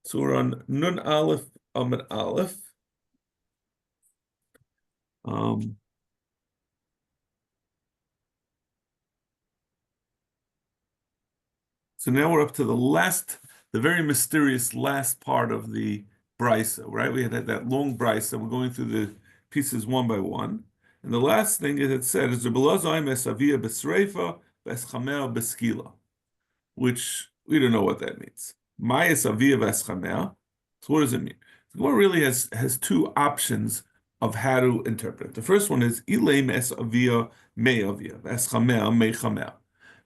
So we're on Nun Aleph Amid Aleph. So now we're up to the very mysterious last part of the brisa, right? We had that long brisa. We're going through the pieces one by one. And the last thing it said is beskila, which we don't know what that means. Mayas avia veschamea. So what does it mean? The Gemara really has two options of how to interpret it. The first one is ilem es avia me avia veschamea me chamea.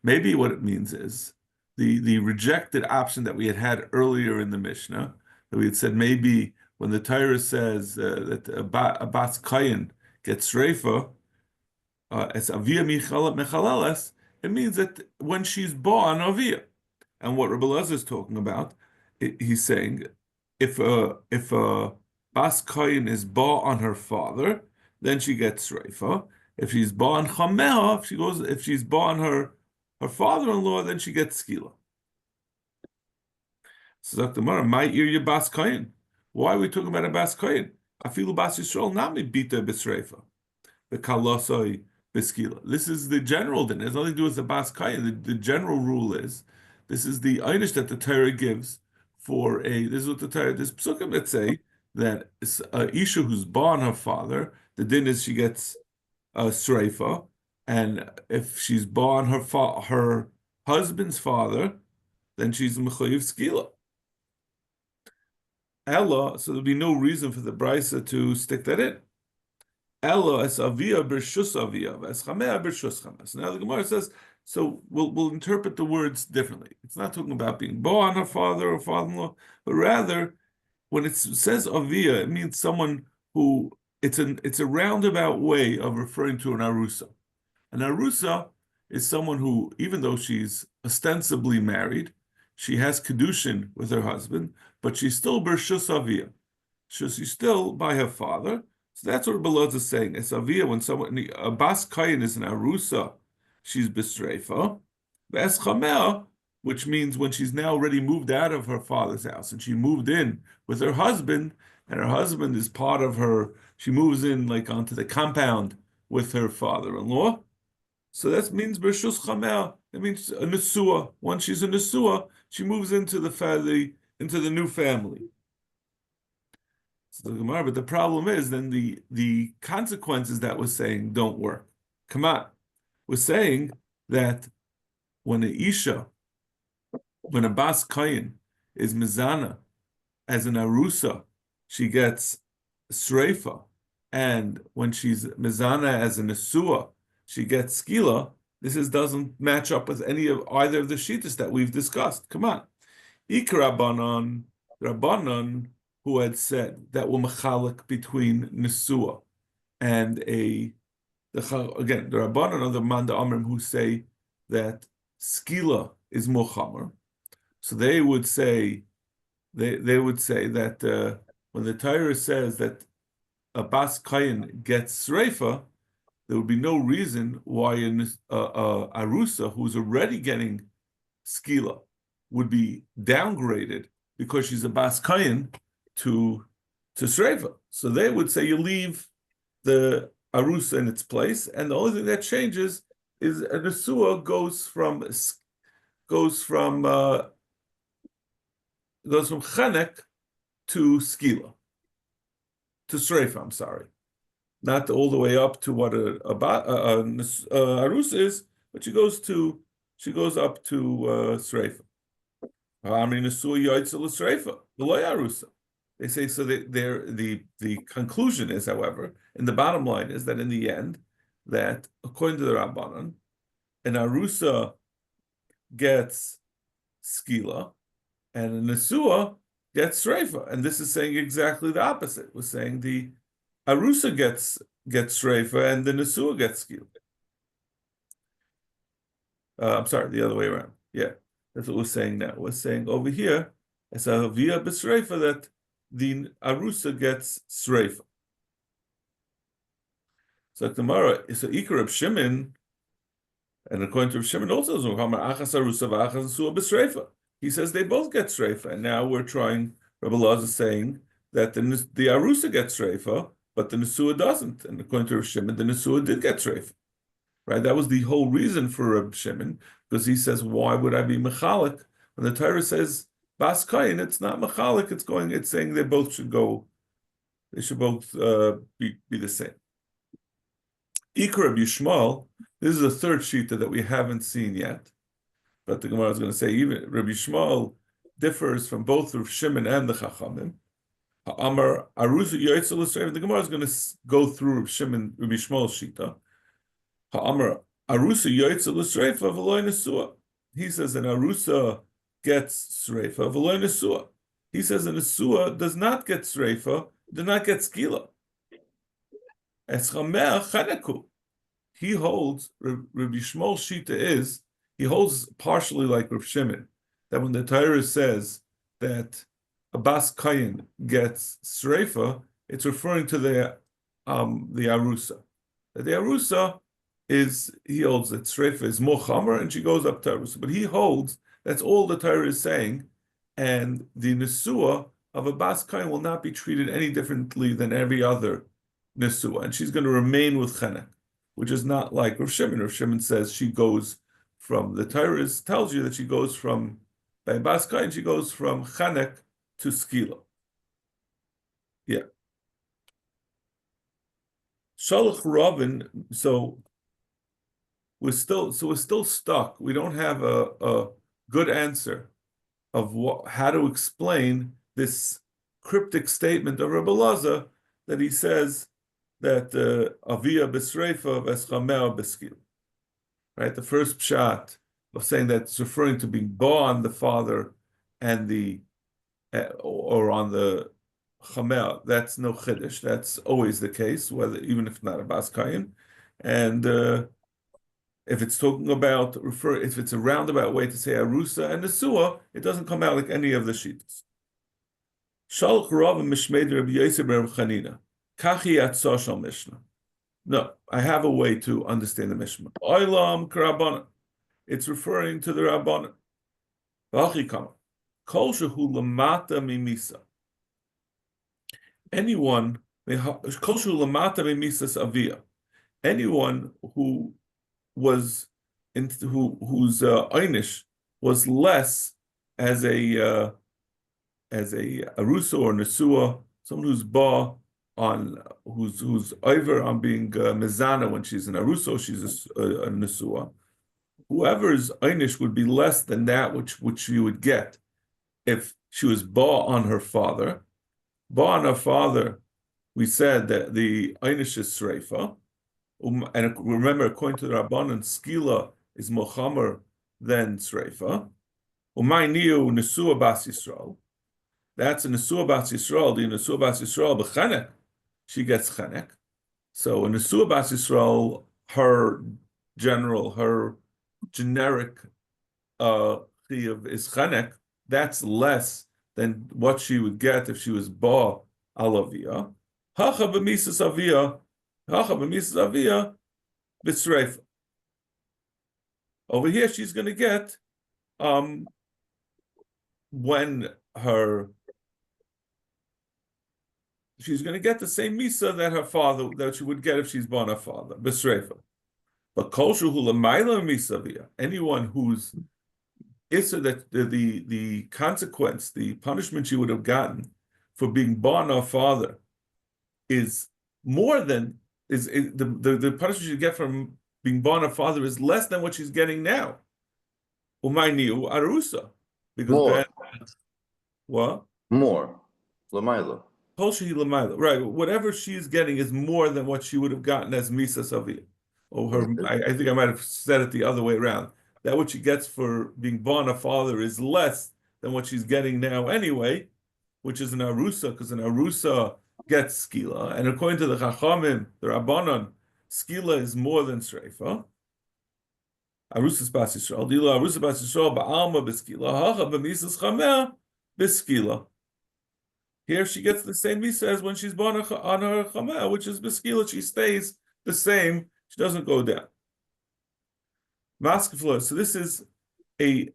Maybe what it means is the rejected option that we had earlier in the Mishnah, that we had said maybe when the Torah says that a bas kayin gets reifa, as avia mechaleles, it means that when she's born avia. And what Rabbi Elazar is talking about, he's saying, if a bas kayin is ba on her father, then she gets reifa. If she's ba on chameha, if she's ba on her father-in-law, then she gets skila. So Dr. Mara, my ear your bas kayin. Why are we talking about a bas kayin? Afilu bas Yisrael nami bita b'sreifa. The kalosoi b'skila. This is the general din. It has nothing to do with the bas kayin. The general rule is, this is the einish that the Torah gives for this is what the Torah, there's psukim that say that Isha who's born her father, the din is she gets a sreifa, and if she's born her husband's father, then she's a mechayiv skila. Ella, so there'll be no reason for the brisa to stick that in. Ella es avia b'rshus avia, es chamea b'rshus chames. Now the Gemara says, so we'll interpret the words differently. It's not talking about being bo on her father or father-in-law, but rather when it says avia, it means someone who it's a roundabout way of referring to an arusa. An arusa is someone who, even though she's ostensibly married, she has kedushin with her husband, but she's still b'rshus avia. So she's still by her father. So that's what Belaz is saying. It's avia when a bas kayin is an arusa, she's b'streifa. Ves chamea, which means when she's now already moved out of her father's house and she moved in with her husband, and her husband is part of her. She moves in like onto the compound with her father-in-law. So that means b'rshus chamea. It means a nesua. Once she's a nesua, she moves into the new family. So the Gemara, but the problem is then the consequences that we're saying don't work. Come on, we're saying that when a bas kayin is mizana as an arusa, she gets sreifa, and when she's mizana as a nesua, she gets skila. This doesn't match up with either of the shittas that we've discussed. Come on, Rabbanan who had said that we're mechalik between nesua and the Rabbanan are the Manda Amrim who say that skila is mochamer. So they would say that when the Torah says that a bas kayin gets sreifa, there would be no reason why arusa who's already getting skila would be downgraded because she's a bas kayin to sreifa. So they would say you leave the arusa in its place, and the only thing that changes is a nesua goes from chenek to skila, to sreifa. I'm sorry, not all the way up to what a arusa is, but she goes up to sreifa. I mean, nesua yaitzel sreifa, the loy arusa. They say so. The conclusion is, however, and the bottom line is that in the end, that according to the Rabbanan, an arusa gets skila, and a nesua gets sreifa, and this is saying exactly the opposite. We're saying the arusa gets sreifa, and the nesua gets skila. I'm sorry, the other way around. Yeah, that's what we're saying now. We're saying over here, it's a via b'sreifa that the arusa gets sreifa. So Gemara, so Ikar Reb Shimon, and according to Reb Shimon also, he says they both get sreifa, and now we're trying Rabbi Elazar is saying that the Arusa gets Sreifa, but the Nesua doesn't. And according to Rav Shimon, the Nesua did get Sreifa. Right? That was the whole reason for Rav Shimon, because he says, why would I be Mechalik? When the Torah says Bas Kayin, it's not Mechalik, it's saying they both should go, they should both be the same. Ikar Rabbi Yishmael, this is a third shita that we haven't seen yet, but the Gemara is going to say even Rabbi Yishmael differs from both Rav Shimon and the Chachamim. Amar Arusa Yoitzel L'Sreifa. The Gemara is going to go through Rabbi Yishmael's shita. Amar Arusa Yoitzel L'Sreifa v'loy Nesua. He says an Arusa gets Sreifa v'loy Nesua. He says an Nesua does not get Sreifa, does not get Skila. Eschameh Chaneku. He holds, Rabbi Yishmael's shita is, he holds partially like Rav Shimon, that when the Torah says that a Bas Kayin gets Sreifa, it's referring to the Arusa. That the Arusa is, he holds that Sreifa is more Chamer and she goes up to Arusa. But he holds that's all the Torah is saying, and the Nesua of a Bas Kayin will not be treated any differently than every other Nesua, and she's going to remain with Chenek, which is not like Rav Shimon. Rav Shimon says she goes from, the Torah tells you that she goes from, by Bas Kayin, she goes from Chenek to Skila. Yeah. Shalach Rabin, so we're still stuck. We don't have a good answer of how to explain this cryptic statement of Rabbi Elazar that he says that Avia B'Sreifa V'Eschamea B'Skila. Right? The first pshat of saying that it's referring to being ba on the father and the or on the chamel. That's no chiddush. That's always the case, whether even if not a Bas Kayin. And if it's talking about if it's a roundabout way to say Arusa and Nesua, it doesn't come out like any of the shitas. Shalch Rav Mishmeid Rabbi Yosef Rabbi Chanina. Kachi Atzah Shal Mishnah. No, I have a way to understand the Mishnah. Oilam Karabana. It's referring to the Rabbana. V'achikama. Kol shehu lamata mimisa. Anyone, kol shehu lamata mimisas avia. Anyone who was whose einish was less as a arusa or nesua, someone who's ba on who's over on being mezana when she's an arusa, she's a nesua. Whoever's einish would be less than that which you would get if she was ba on her father. Ba on her father, we said that the einish is sreifa. And remember, according to the Rabbanan, skila is mochamer than sreifa. Umay niu nesua bas Yisrael. That's a nesua bas Yisrael. The nesua bas Yisrael b'chenek, she gets chenek. So a nesua bas Yisrael, her generic chiyuv is chenek. That's less than what she would get if she was ba alavia. Hacha b'misas avia. Over here, she's going to get she's going to get the same misa that she would get if she's born her father, b'sreifa. But kol shehu l'mayla misavia, anyone who's issa that the consequence, the punishment she would have gotten for being born her father is more than the punishment you get from being born a father is less than what she's getting now. Umayniu arusa, because more. What? More. Lamaila. Right. Whatever she's getting is more than what she would have gotten as Misa Savia. Or her, I think I might have said it the other way around. That what she gets for being born a father is less than what she's getting now anyway, which is an arusa, because an arusa gets skila, and according to the Chachamim, the Rabbanon, skila is more than sreifa. Arusa bas Yisrael, dila arusa bas Yisrael ba'alma b'skila, hacha b'misas chameh b'skila. Here she gets the same misa as when she's born on her chameh, which is b'skila. She stays the same; she doesn't go down. Maskeflo. So this is a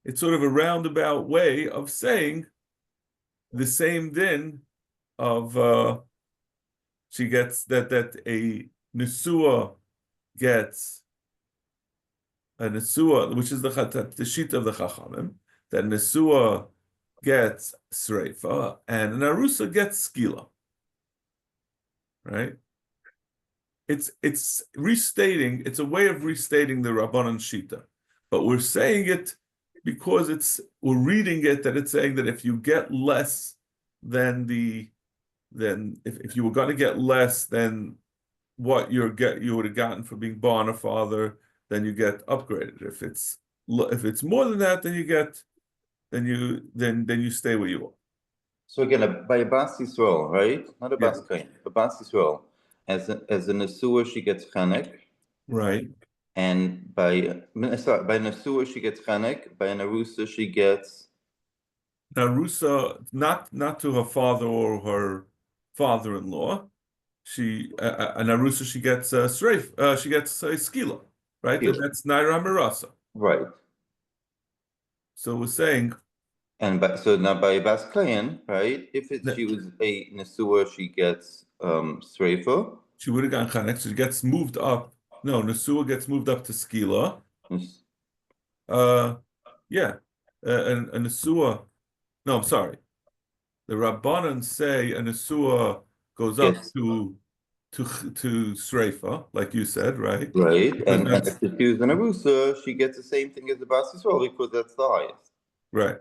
It's sort of a roundabout way of saying the same din of she gets that a nesua gets a nesua, which is the sheet of the chachamim, that nesua gets sreifa and an arusa gets skila, right? It's restating. It's a way of restating the Rabbanan Shita, but we're saying it because we're reading it that it's saying that if you get less than if you were going to get less than what you would have gotten for being born a father, then you get upgraded. If it's more than that, then you stay where you are. So again, by a Bas Yisrael, right? Not a Yeah. Bas Kain, a Bas Yisrael. As a Nesua, she gets Chanek. Right. And by Nesua, she gets Chanek. By an Arusa, she gets... Narusa, not to her father or her father-in-law. Narusa, she gets streif. She gets skila, right? Skila. That's naira mirasa. Right. So we're saying, And so now by Bas Kain, right? If that she was a Nesua, she gets Sreifa. she would have gone chanek. She gets moved up. No, Nesua gets moved up to skila. Yeah, and Nesua. No, I'm sorry. The Rabbanan say a Nesua goes up Yes. to Sreifa, like you said, right? Right, Because and if she chooses an Arusa, she gets the same thing as the Bas Yisrael because that's the highest. right.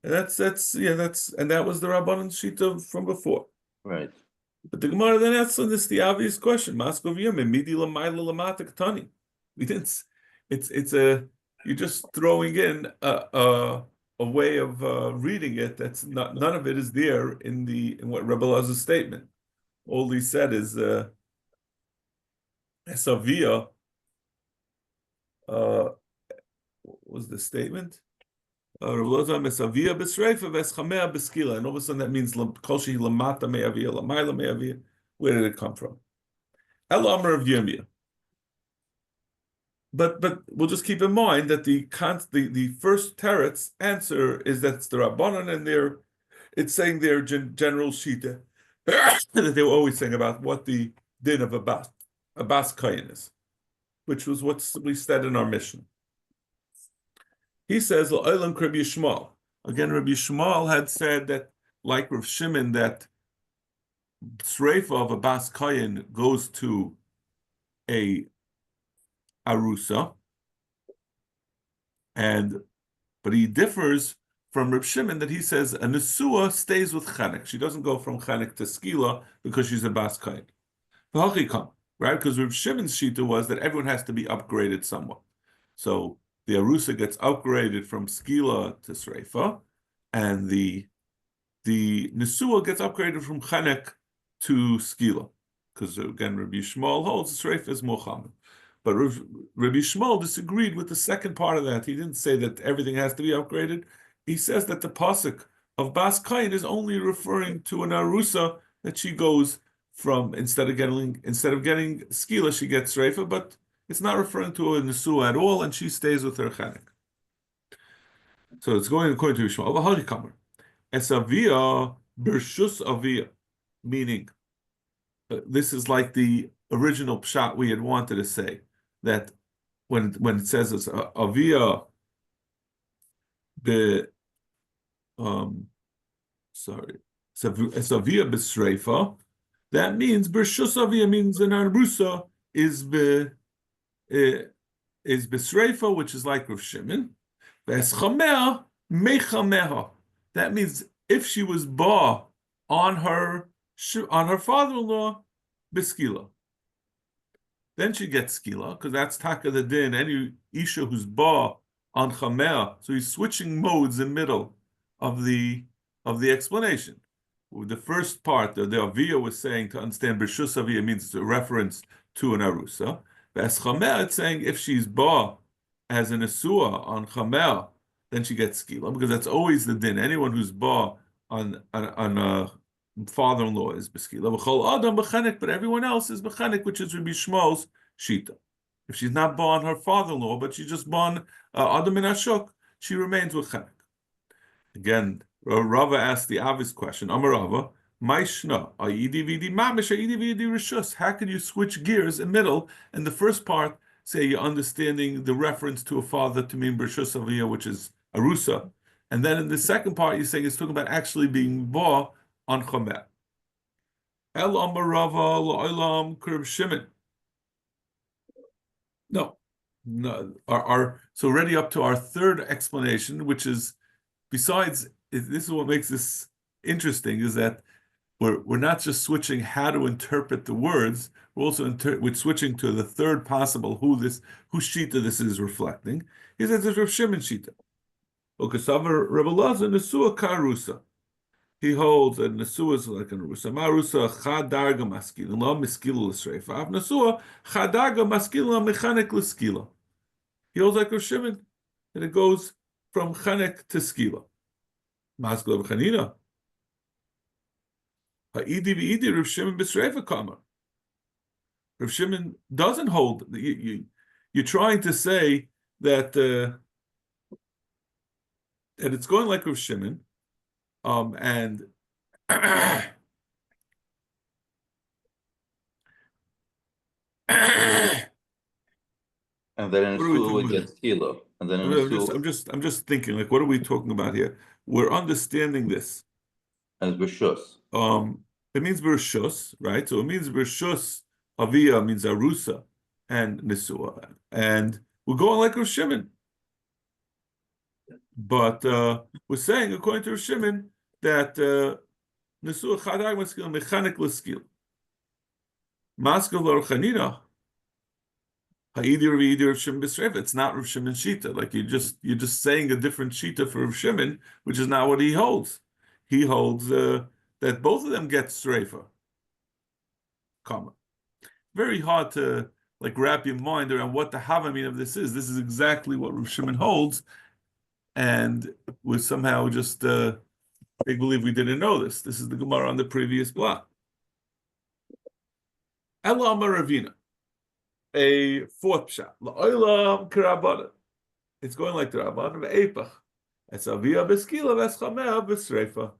And that was the Rabbanan Shita from before. Right. But the Gemara then asks this the obvious question: We didn't. You're just throwing in a way of reading it that's not, none of it is there in what Rebbe Lazar's statement. All he said is Esavia. What was the statement? And all of a sudden that means kolshi lamata me'avia lamayla me'avia. Where did it come from? El Amar of Yirmiyah. But we'll just keep in mind that the first teretz answer is that it's the Rabbanan and it's saying their general shita that they were always saying about what the din of a bas kayin is, which was what we said in our mission. He says L'olam Rabbi Yishmael. Again, Rabbi Yishmael had said that, like Rav Shimon, that sreifa of a bas kayin goes to a arusa, but he differs from Rav Shimon that he says a nesua stays with chanek. She doesn't go from chanek to skila because she's a bas kayin. Right? Because Rav Shimon's shita was that everyone has to be upgraded somewhat. So the arusa gets upgraded from skila to sreifa, and the nesua gets upgraded from chanek to skila. Because again, Rabbi Shmuel holds sreifa is mochamed. But Rabbi Shmuel disagreed with the second part of that. He didn't say that everything has to be upgraded. He says that the pasuk of Bas Kain is only referring to an arusa that she goes from instead of getting skila, she gets sreifa, but it's not referring to a nesua at all, and she stays with her chanek. So it's going according to Yishmael. V'halikamer esavia bershus avia, meaning this is like the original pshat we had wanted to say, that when it says it's avia be savia b'sreifa, that means bershus avia means an arusa is b'sreifa, which is like Rav Shimon. V'eschamea mechameha. That means if she was ba on her father-in-law, b'skila, then she gets skila, because that's taka the din. Any isha who's ba on chamea, so he's switching modes in the middle of the explanation. With the first part, the avia was saying to understand b'shus avia means it's a reference to an arusa. As chamea, it's saying if she's ba as an asua on chamea, then she gets skila, because that's always the din. Anyone who's ba on a father-in-law is b'skila. V'chol adam b'chanek, but everyone else is b'chanek, which is Rabbi Shmuel's shita. If she's not born her father-in-law, but she's just born Adam in Ashok, she remains with Chenek. Again, Rava asked the obvious question. Amar Rava, Maishna, Rishus. How can you switch gears in middle? In the first part, say you're understanding the reference to a father to mean Rishus Aviyah, which is Arusa. And then in the second part, you're saying it's talking about actually being Ba on Chomer. El Amar Rava, La'olam Kurb Shimon. No. No. So already up to our third explanation, which is besides, this is what makes this interesting, is that we're not just switching how to interpret the words, we're also we're switching to the third possible whose shita this is reflecting. He says it's Rav Shimon shita. Okasavar Rebbe Lazar Nesua Karusa. He holds that Nesua is like an Arusa. Marusa Chadarga Maskila, La Miskila L'Sreifa. Av Nesua Chadarga Maskila Mechanik L'Skila. He holds like Rav Shimon, and it goes from Chanek to Skila. Maskila V'Chanina. Ha'idi v'idi Rav Shimon b'Sreifa Kamar. Rav Shimon doesn't hold. You're trying to say that that it's going like Rav Shimon, and And then in Sulu it gets kilo. And then in I'm just thinking, like, what are we talking about here? We're understanding this as B'Shus. It means Bershus, right? So it means Bershus Avia means Arusa and Nisua. And we're going like Rav Shimon. But we're saying, according to Rav Shimon, that Nisua Chadag Maskil Mechanik L'Skil. Maskil L'Orchanina. It's not Rav Shimon Shita. Like you're just saying a different Shita for Rav Shimon, which is not what he holds. He holds that both of them get Sreifa. Comma. Very hard to like wrap your mind around what the Havamim of this is. This is exactly what Rav Shimon holds, and we somehow just they believe we didn't know this. This is the Gemara on the previous block. Ela Amar Ravina. A fourth pshat. La'olam k'Rabbanan. It's going like the Rabbanan ve'epach. Es avia b'skila v'eschamea b'sreifa.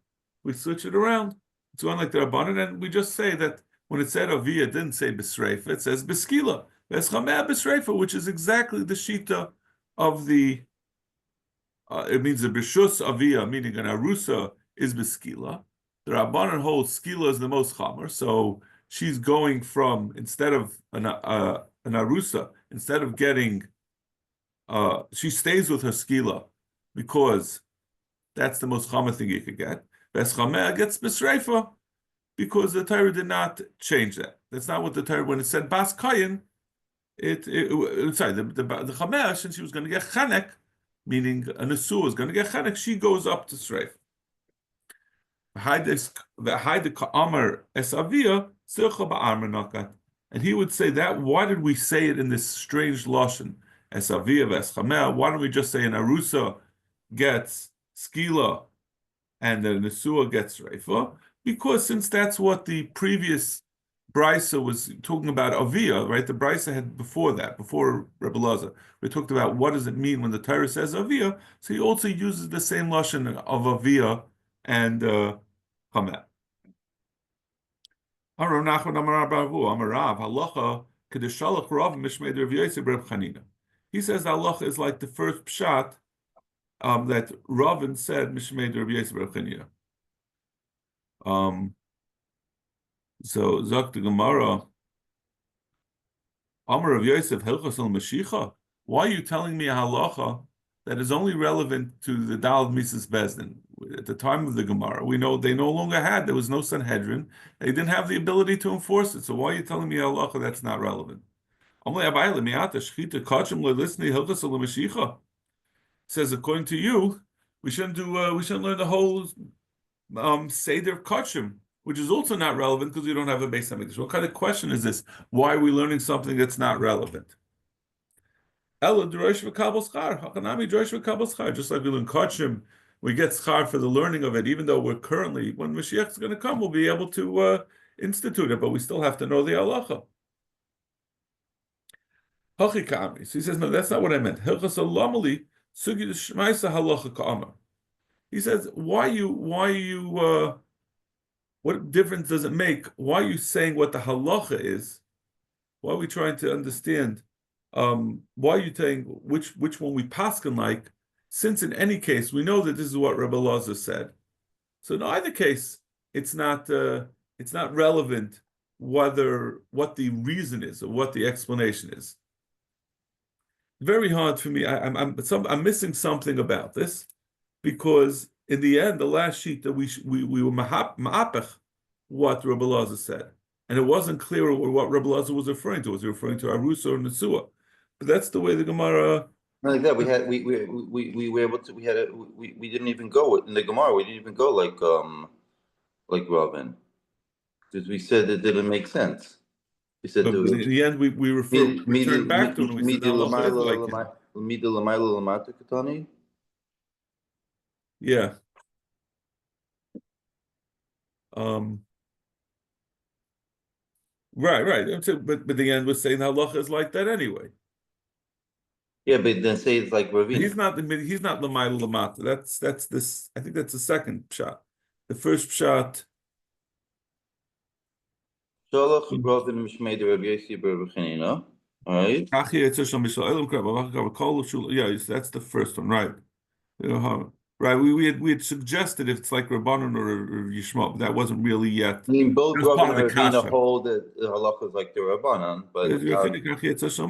We switch it around. It's going like the Rabbanan, and we just say that when it said avia, it didn't say b'sreifa. It says b'skila v'eschamea b'sreifa, which is exactly the shita of the. It means the b'shus avia, meaning an arusa, is b'skila. The Rabbanan holds skila is the most chamer, so she's going from instead of an arusa, instead of getting, she stays with her skila because that's the most chamer thing you could get. Veschamea gets b'sreifa because the Torah did not change that. That's not what the Torah, when it said bas kayin, the chamea, since she was going to get chanek, meaning a nesu is going to get chanek, she goes up to sreifa. And he would say that, why did we say it in this strange lashon? Why don't we just say an arusa gets skila and the nesua gets reifa? Because since that's what the previous brisa was talking about avia, right? The brisa had before that, before Rebbe Lazar, we talked about what does it mean when the Torah says avia. So he also uses the same lashon of avia and Hamet. He says the halacha is like the first pshat that Ravin said Mishmei Rav Yosef Rav Chanina. So Zok the Gemara, Amar Rav Yosef Hilchos al Mashicha. Why are you telling me a halacha that is only relevant to the Dalad Mises Bezdin? At the time of the Gemara, we know they no longer had, there was no Sanhedrin, they didn't have the ability to enforce it. So why are you telling me a halacha that's not relevant? Says according to you, we shouldn't learn the whole Seder Kachim, which is also not relevant because we don't have a Beis Hamikdash. What kind of question is this? Why are we learning something that's not relevant? Just like we learn Kachim, we get schar for the learning of it, even though we're currently, when Mashiach is going to come, we'll be able to institute it, but we still have to know the halacha. Hachi ka'amri. So he says, no, that's not what I meant. Hilchas alamali sugi shmaisa halacha ka'amar. He says, what difference does it make? Why are you saying what the halacha is? Why are we trying to understand? Why are you saying which one we paskin like? Since in any case we know that this is what Rebbe Elazar said. So in either case, it's not relevant what the reason is or what the explanation is. Very hard for me. I'm missing something about this because in the end, the last sheet that we were ma'apech what Rebbe Elazar said, and it wasn't clear what Rebbe Elazar was referring to. Was he referring to Arusa or Nesua? But that's the way the Gemara. Not like that. We were able to. We didn't even go in the Gemara. We didn't even go like Robin, because we said it didn't make sense. We said But in the end, we returned back to it. And we said the halacha is like it. Yeah. Right. But the end was saying the halacha is like that anyway. Yeah, but then say it's like Ravina. He's not l'mayla l'mata. That's this. I think that's the second shot. The first shot. Shalach Ravin Mishmei de Rabbi Yossi bar B'chanina. All right. Yeah, that's the first one, right? Right. We had suggested if it's like Rabbanon or Yishmael, but that wasn't really yet. I mean, both Ravin and Ravina kasha. hold that the halacha is like the Rabbanon, but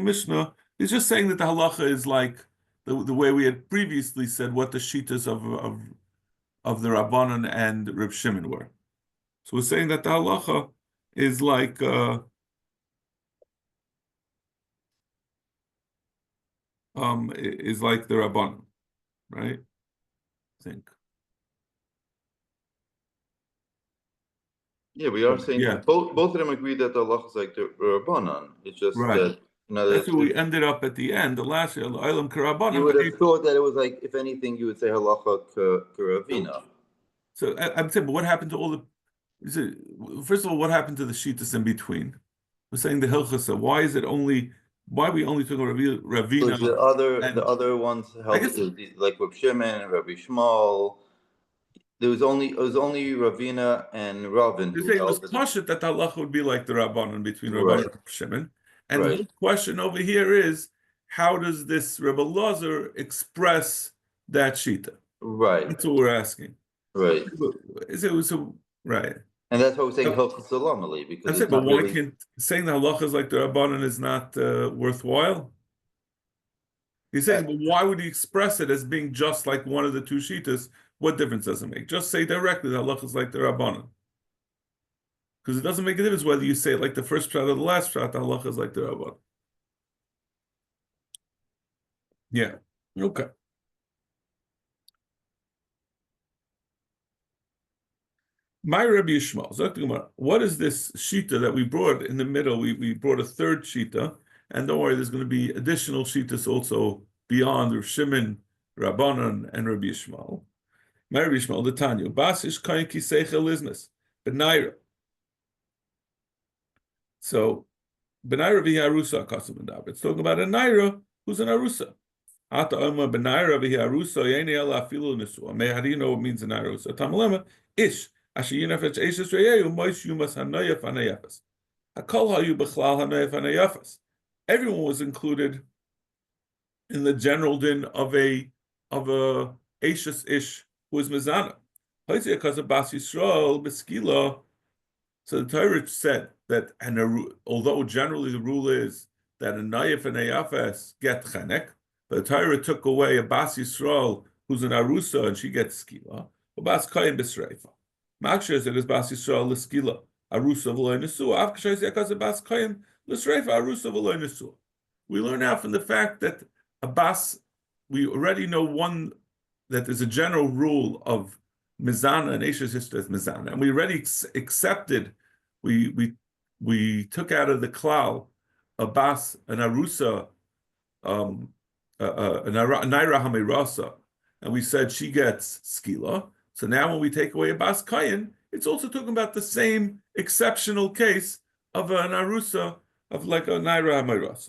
Mishnah is just saying that the halacha is like the way we had previously said what the shitas of the Rabbanon and Reb Shimon were. So we're saying that the halacha is like is like the Rabbanon, right? I think. Yeah, we are saying both of them agree that the halacha is like the Rabbanon. It's just that that's where we ended up at the end. The last year, you would have thought that it was like, if anything, you would say halacha karavina. So I'm saying, but what happened to all the? First of all, what happened to the shitas in between? We're saying the hilchasa. Why is it only? Why are we only talking about Ravina? The other ones held like Reb Shimon, Rabbi Shmuel. It was only Ravina and Ravin who it held was pashut that the halacha would be like the Rabbanon between right. Rabbanon and Shimon. And the whole question over here is, how does this Rebbe Elazar express that shita? Right. That's what we're asking. Right. Right. And that's why we're saying Hilchos Salamali, because but why can't saying the halacha is like the Rabbanon is not worthwhile? He's saying, but why would he express it as being just like one of the two shitas? What difference does it make? Just say directly the halacha is like the Rabbanon. Because it doesn't make a difference whether you say it like the first shot or the last shot, the halacha is like the Rabbanon. Yeah. Okay. My Rabbi Yishmael, what is this shita that we brought in the middle? We brought a third shita, and don't worry, there's going to be additional shitas also beyond Rav Shimon, Rabbanon, and Rabbi Yishmael. My Rabbi Yishmael, the Tanya, Basish Kain Kiseichel Liznes, Benaira. So, Benaira v'Yarusa Akasim Mendaber. It's talking about a Naira who's an Arusa. Ata Oma Benaira v'Yarusa Yeni Ela Afilu Nesua. How do you know what means an Arusa? Tamalema Ish. Everyone was included in the general din of a Ashes ish who was mezana. Because of Bas Yisrael beskila. So the Torah said that, and although generally the rule is that a nayef and a yafes get chenek, but the Torah took away a Bas Yisrael who's an arusa and she gets skila. Bas kayim b'sreifa. Maksher said is Bas Yisrael l'skila arusa v'loy nesua. Afkashay said because Bas kayim l'sreifa arusa v'loy nesua. We learn now from the fact that a bas, we already know one that there's a general rule of mizana and Asher's history as mizana, and we already accepted. We took out of the klal a bas, an arusa, a naira hamirasa, and we said she gets skila. So now when we take away a bas kayin, it's also talking about the same exceptional case of an arusa of like a naira hamirasa.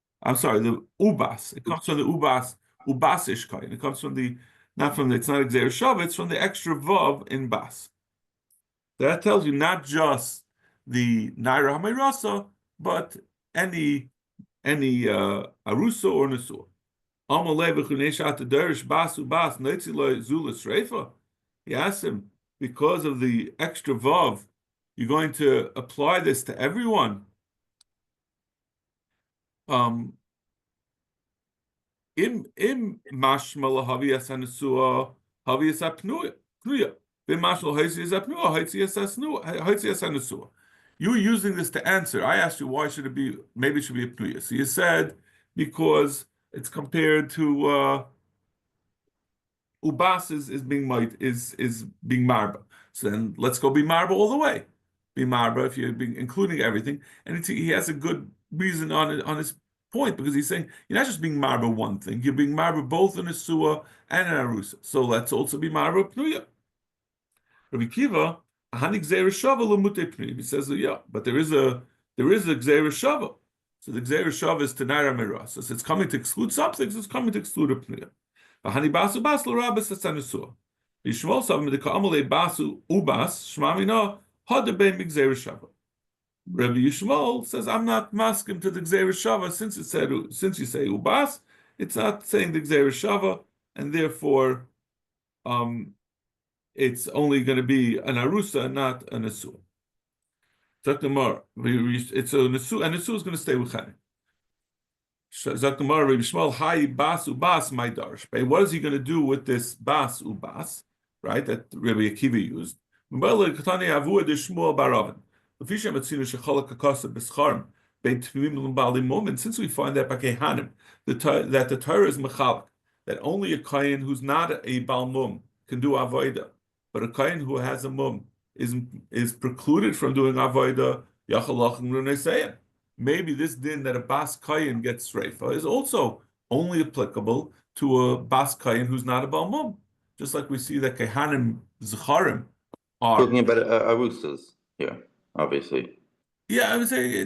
I'm sorry, the ubas. It comes from the ubasish kain. It comes from not from it's not Xer Shav, it's from the extra vav in bas. That tells you not just the naira hamirasa, but any arusa or nesua. He asked him, because of the extra vav, you're going to apply this to everyone. Im mashma lahaviyas hanesua haviyas apnuya. You were using this to answer. I asked you why should it be? Maybe it should be a pnuya. So you said because it's compared to ubas is being marba. So then let's go be marba all the way. Be marba if you're including everything, and he has a good reason on his point because he's saying you're not just being marba one thing, you're being marba both in a suah and an arusa. So let's also be marba pnuya. Rabbi Kiva, he says, yeah, but there is a gzeira shava. So the gzeira shava is to naira mirasa. So it's coming to exclude some things. It's coming to exclude a pnuya. Bahani basu bas l'rabas esanusua. Yishmol savim medika basu ubas shmamina hadebe migzeira shava. Rabbi Yishmael says, I'm not masking to the gzeira shava since you say ubas. It's not saying the gzeira shava, and therefore, it's only going to be an arusa, not an asur. It's a nesu, and nesu is going to stay with Chanik. Zaktamar Rabbi Shmuel Hai Bas Ubas my darsh. What is he going to do with this Bas Ubas, right? That Rabbi Akiva used. And since we find that by Kehanim, that the Torah is mechalik, that only a kohen who's not a Baal Mum can do avodah, but a kohen who has a mum is precluded from doing avodah. Maybe this din that a bas kohen gets sreifa is also only applicable to a bas kohen who's not a Baal Mum. Just like we see that kehanim zecharim are talking about arusas here, obviously. Yeah, I would say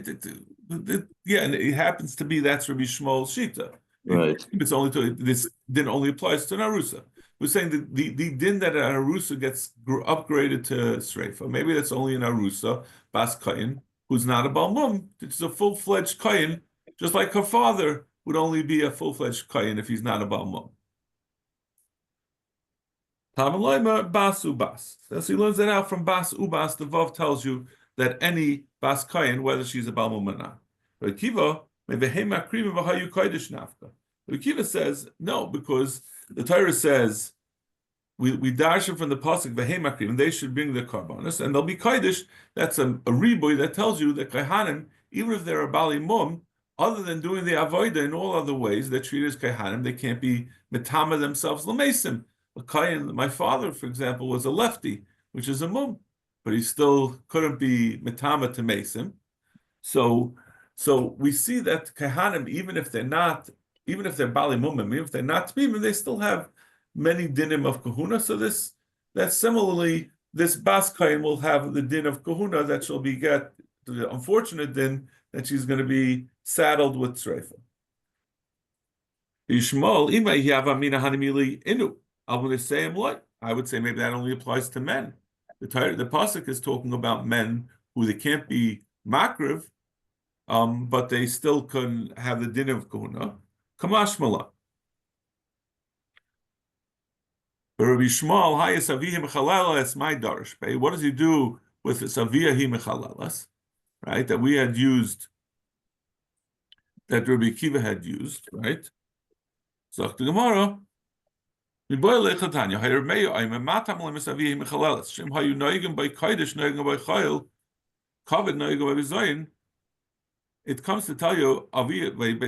yeah, and it happens to be that's Rabbi Shmuel's shita. Right. It's only this din only applies to an arusa. We're saying that the din that an arusa gets upgraded to sreifa, maybe that's only an arusa bas kohen who's not a Baal Mum. It's a full-fledged kohen, just like her father would only be a full-fledged kohen if he's not a Baal Mum. Tamalaima bas ubas. So he learns that out from bas ubas. The vav tells you that any bas kohen, whether she's a Baal Mum or not. Rabbi Kiva, Rabbi Kiva says no, because the Torah says we darshan from the pasuk v'heimakrim, and they should bring their karbanos, and they'll be kodesh. That's a riboy that tells you that kehanim, even if they're a Bali Mum, other than doing the avodah in all other ways, they're treated as kehanim. They can't be metama themselves l'meisim. A kohen, my father, for example, was a lefty, which is a mum, but he still couldn't be metama to meisim. So we see that kehanim, even if they're Bali Mumim, even if they're not tmimim, they still have many dinim of kahuna. So that similarly, this bas kohen will have the din of kahuna that she'll be get the unfortunate din that she's going to be saddled with sreifa. Yishmol imay yava mina hanimili inu. I would say I would say maybe that only applies to men. The pasuk is talking about men who they can't be makriv, but they still can have the din of kahuna. Kamash mala. Rabbi Shmuel, hayas aviyah mechalalas my darish. What does he do with this aviyah he mechalalas? Right, that we had used, that Rabbi Kiva had used, right? So the Gemara. If it's it comes to tell you, but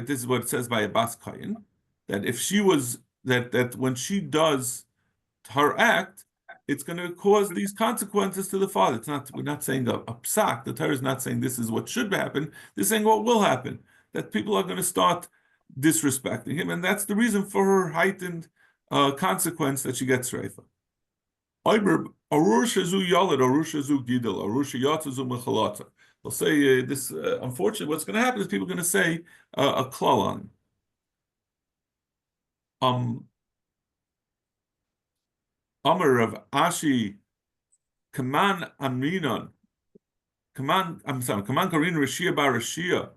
this is what it says by a bas kohen, that if she was that when she does her act, it's going to cause these consequences to the father. It's not. We're not saying a psak. The Torah is not saying this is what should happen. They're saying what will happen. That people are going to start disrespecting him, and that's the reason for her heightened consequence that she gets reifa. They'll say this. Unfortunately, what's going to happen is people are going to say a klal on. Amr of Ashi, Kaman Aminon, Kaman. I'm sorry, Kaman Karin Rishia Bar Rishia,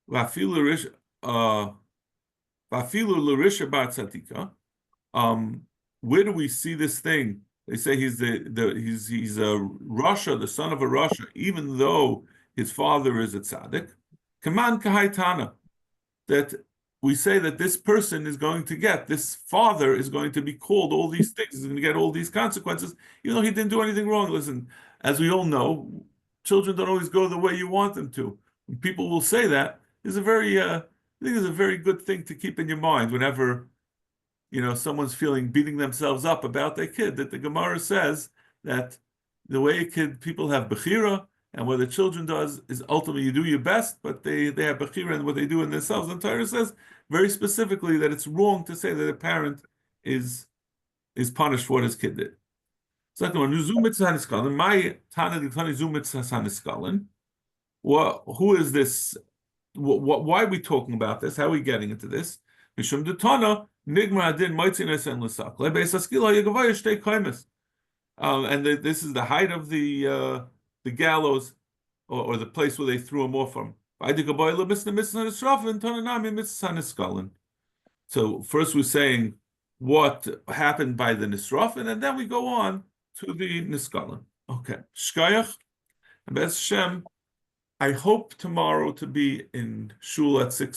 Vafilu Rish, Vafilu Larisha Bar Tzatika. Where do we see this thing? They say he's he's a Russia, the son of a Russia, even though his father is a tzaddik. Kaman Kahaitana, that we say that this person is going to get, this father is going to be called all these things, he's going to get all these consequences, even though he didn't do anything wrong. Listen, as we all know, children don't always go the way you want them to. When people will say that, is a very, I think is a very good thing to keep in your mind whenever, someone's beating themselves up about their kid, that the Gemara says that the way people have bechira, and what the children does is ultimately you do your best, but they have bechira in what they do in themselves. And Torah says very specifically that it's wrong to say that a parent is punished for what his kid did. Second one, my Tana. Well, who is this? Why are we talking about this? How are we getting into this? Mishum detana nigma adin moitzinus and l'sakle beisaskila yegavaya shtei kaimis. And this is the height of the gallows, or the place where they threw him off from. So first we're saying what happened by the Nisrafin, and then we go on to the Niskalin. Okay. Shkayach, and Bez Shem, I hope tomorrow to be in Shul at 6.